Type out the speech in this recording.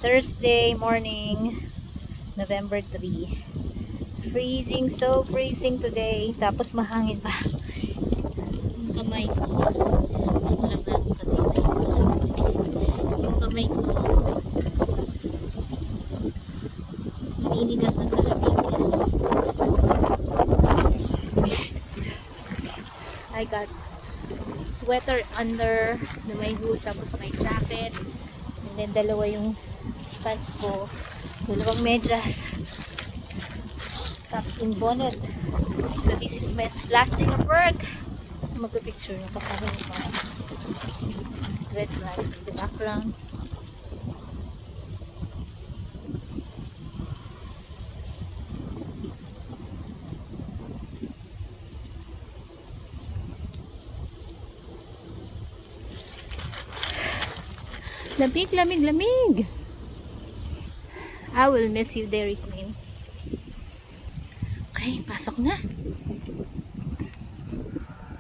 Thursday morning, November 3. Freezing, so freezing today. Tapos mahangin pa. Yung kamay ko. Ang lang natin kanina. Yung kamay ko. Naninigas na sa lamig. I got sweater under na may hood. Tapos may jacket. And then dalawa yung pants ko, dalawang medyas, top in bonnet. So this is my last day of work. So magpipicture yung kasama yung mga red flags in the background. Lamig, lamig, lamig. I will miss you, Dairy Queen. Okay, pasok na.